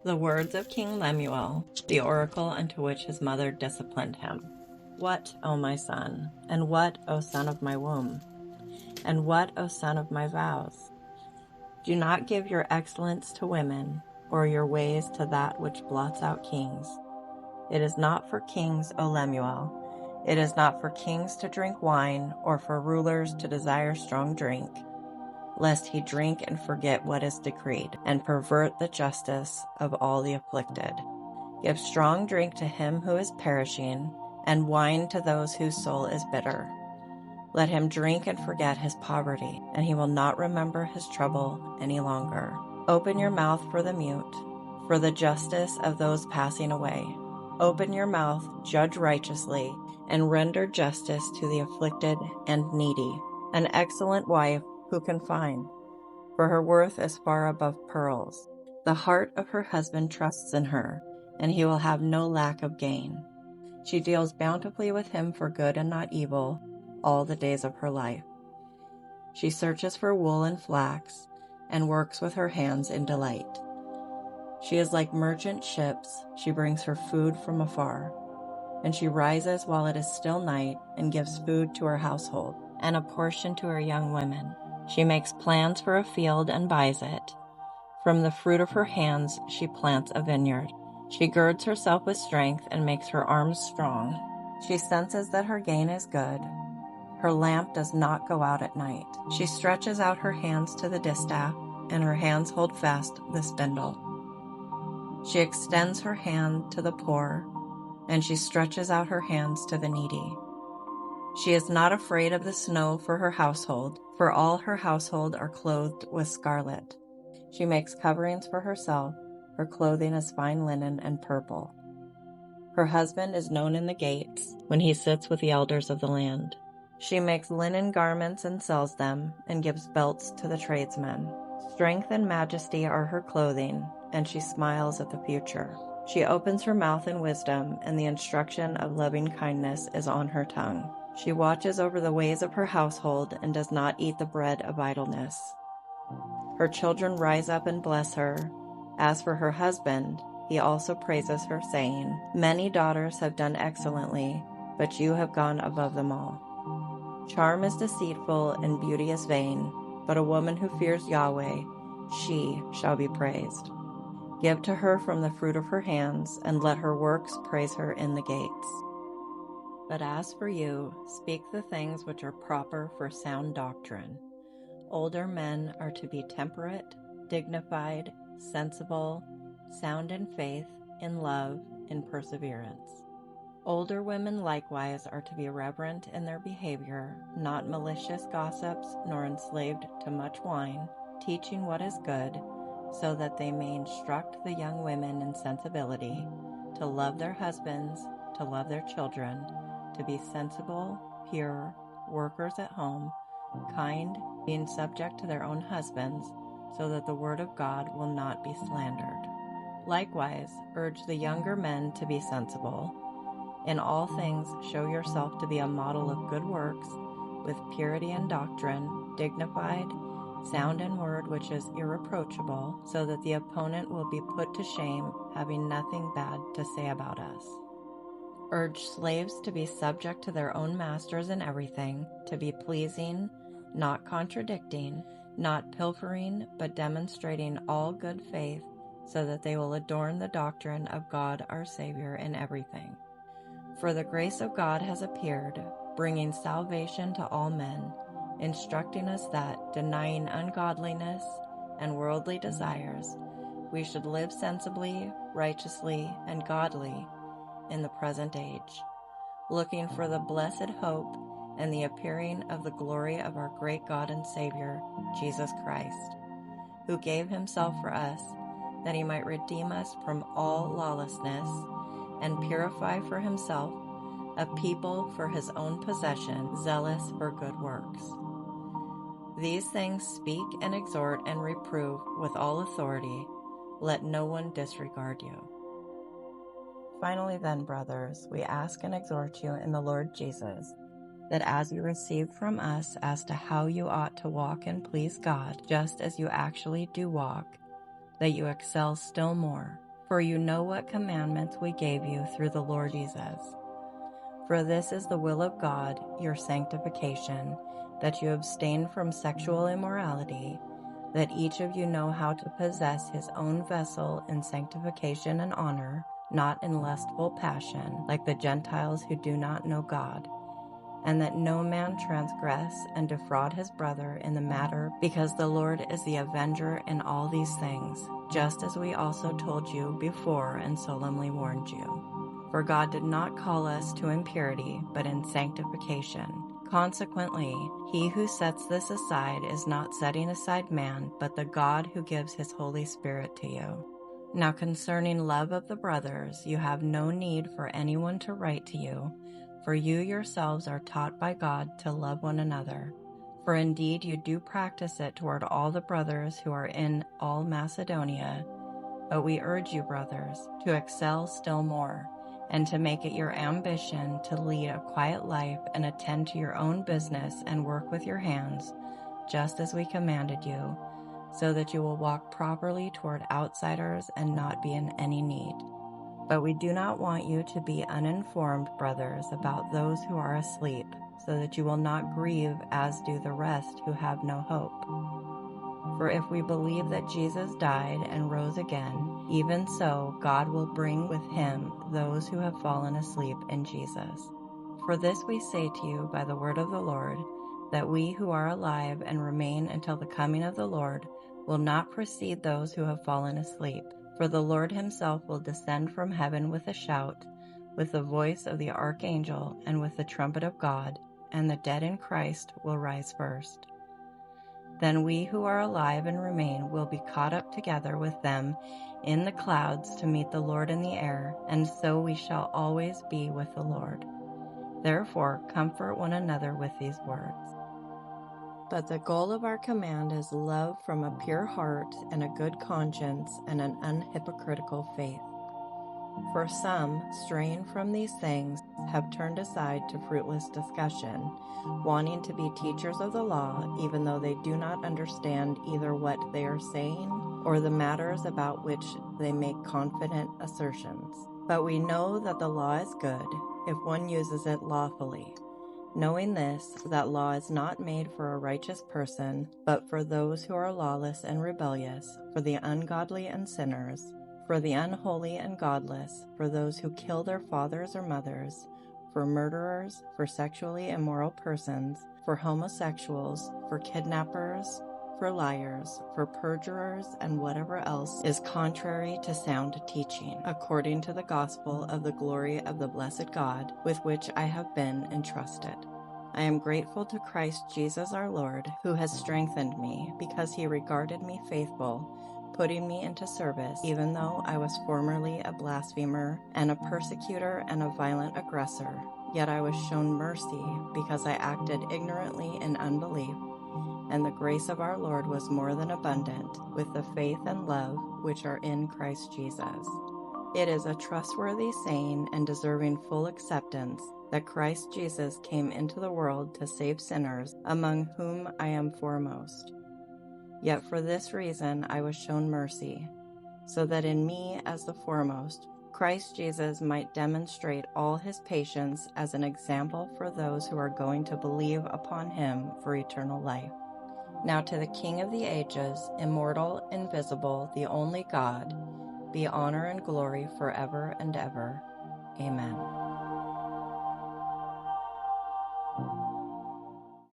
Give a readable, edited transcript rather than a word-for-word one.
The words of King Lemuel, the oracle unto which his mother disciplined him. What, O my son, and what, O son of my womb, and what, O son of my vows? Do not give your excellence to women, or your ways to that which blots out kings. It is not for kings, O Lemuel. It is not for kings to drink wine, or for rulers to desire strong drink, lest he drink and forget what is decreed, and pervert the justice of all the afflicted. Give strong drink to him who is perishing, and wine to those whose soul is bitter. Let him drink and forget his poverty, and he will not remember his trouble any longer. Open your mouth for the mute, for the justice of those passing away. Open your mouth, judge righteously, and render justice to the afflicted and needy. An excellent wife who can find? For her worth is far above pearls. The heart of her husband trusts in her, and he will have no lack of gain. She deals bountifully with him for good and not evil all the days of her life. She searches for wool and flax, and works with her hands in delight. She is like merchant ships, she brings her food from afar. And she rises while it is still night, and gives food to her household, and a portion to her young women. She makes plans for a field and buys it. From the fruit of her hands she plants a vineyard. She girds herself with strength and makes her arms strong. She senses that her gain is good. Her lamp does not go out at night. She stretches out her hands to the distaff, and her hands hold fast the spindle. She extends her hand to the poor, and she stretches out her hands to the needy. She is not afraid of the snow for her household, for all her household are clothed with scarlet. She makes coverings for herself, her clothing is fine linen and purple. Her husband is known in the gates, when he sits with the elders of the land. She makes linen garments and sells them, and gives belts to the tradesmen. Strength and majesty are her clothing, and she smiles at the future. She opens her mouth in wisdom, and the instruction of loving kindness is on her tongue. She watches over the ways of her household, and does not eat the bread of idleness. Her children rise up and bless her. As for her husband, he also praises her, saying, Many daughters have done excellently, but you have gone above them all. Charm is deceitful and beauty is vain, but a woman who fears Yahweh, she shall be praised. Give to her from the fruit of her hands, and let her works praise her in the gates. But as for you, speak the things which are proper for sound doctrine. Older men are to be temperate, dignified, sensible, sound in faith, in love, in perseverance. Older women likewise are to be reverent in their behavior, not malicious gossips, nor enslaved to much wine, teaching what is good, so that they may instruct the young women in sensibility, to love their husbands, to love their children, to be sensible, pure, workers at home, kind, being subject to their own husbands, so that the word of God will not be slandered. Likewise, urge the younger men to be sensible. In all things show yourself to be a model of good works, with purity in doctrine, dignified, sound in word which is irreproachable, so that the opponent will be put to shame, having nothing bad to say about us. Urge slaves to be subject to their own masters in everything, to be pleasing, not contradicting, not pilfering, but demonstrating all good faith, so that they will adorn the doctrine of God our Savior in everything. For the grace of God has appeared, bringing salvation to all men, instructing us that, denying ungodliness and worldly desires, we should live sensibly, righteously, and godly in the present age, looking for the blessed hope and the appearing of the glory of our great God and Savior, Jesus Christ, who gave himself for us, that he might redeem us from all lawlessness, and purify for himself a people for his own possession, zealous for good works. These things speak and exhort and reprove with all authority. Let no one disregard you. Finally then, brothers, we ask and exhort you in the Lord Jesus, that as you received from us as to how you ought to walk and please God, just as you actually do walk, that you excel still more, For you know what commandments we gave you through the Lord Jesus. For this is the will of God, your sanctification, that you abstain from sexual immorality, that each of you know how to possess his own vessel in sanctification and honor, not in lustful passion, like the Gentiles who do not know God, and that no man transgress and defraud his brother in the matter, because the Lord is the avenger in all these things, just as we also told you before and solemnly warned you. For God did not call us to impurity, but in sanctification. Consequently, he who sets this aside is not setting aside man, but the God who gives his Holy Spirit to you. Now concerning love of the brothers, you have no need for anyone to write to you, for you yourselves are taught by God to love one another. For indeed you do practice it toward all the brothers who are in all Macedonia. But we urge you, brothers, to excel still more, and to make it your ambition to lead a quiet life and attend to your own business and work with your hands, just as we commanded you, so that you will walk properly toward outsiders and not be in any need. But we do not want you to be uninformed, brothers, about those who are asleep, so that you will not grieve as do the rest who have no hope. For if we believe that Jesus died and rose again, even so God will bring with him those who have fallen asleep in Jesus. For this we say to you by the word of the Lord, that we who are alive and remain until the coming of the Lord will not precede those who have fallen asleep. For the Lord himself will descend from heaven with a shout, with the voice of the archangel, and with the trumpet of God, and the dead in Christ will rise first. Then we who are alive and remain will be caught up together with them in the clouds to meet the Lord in the air, and so we shall always be with the Lord. Therefore, comfort one another with these words. But the goal of our command is love from a pure heart and a good conscience and an unhypocritical faith. For some, straying from these things, have turned aside to fruitless discussion, wanting to be teachers of the law, even though they do not understand either what they are saying or the matters about which they make confident assertions. But we know that the law is good, if one uses it lawfully. Knowing this, that law is not made for a righteous person, but for those who are lawless and rebellious, for the ungodly and sinners, for the unholy and godless, for those who kill their fathers or mothers, for murderers, for sexually immoral persons, for homosexuals, for kidnappers, for liars, for perjurers, and whatever else is contrary to sound teaching, according to the gospel of the glory of the blessed God, with which I have been entrusted. I am grateful to Christ Jesus our Lord, who has strengthened me, because he regarded me faithful, putting me into service, even though I was formerly a blasphemer and a persecutor and a violent aggressor. Yet I was shown mercy, because I acted ignorantly in unbelief, and the grace of our Lord was more than abundant with the faith and love which are in Christ Jesus. It is a trustworthy saying and deserving full acceptance that Christ Jesus came into the world to save sinners, among whom I am foremost. Yet for this reason I was shown mercy, so that in me as the foremost, Christ Jesus might demonstrate all his patience as an example for those who are going to believe upon him for eternal life. Now to the King of the ages, immortal, invisible, the only God, be honor and glory forever and ever. Amen.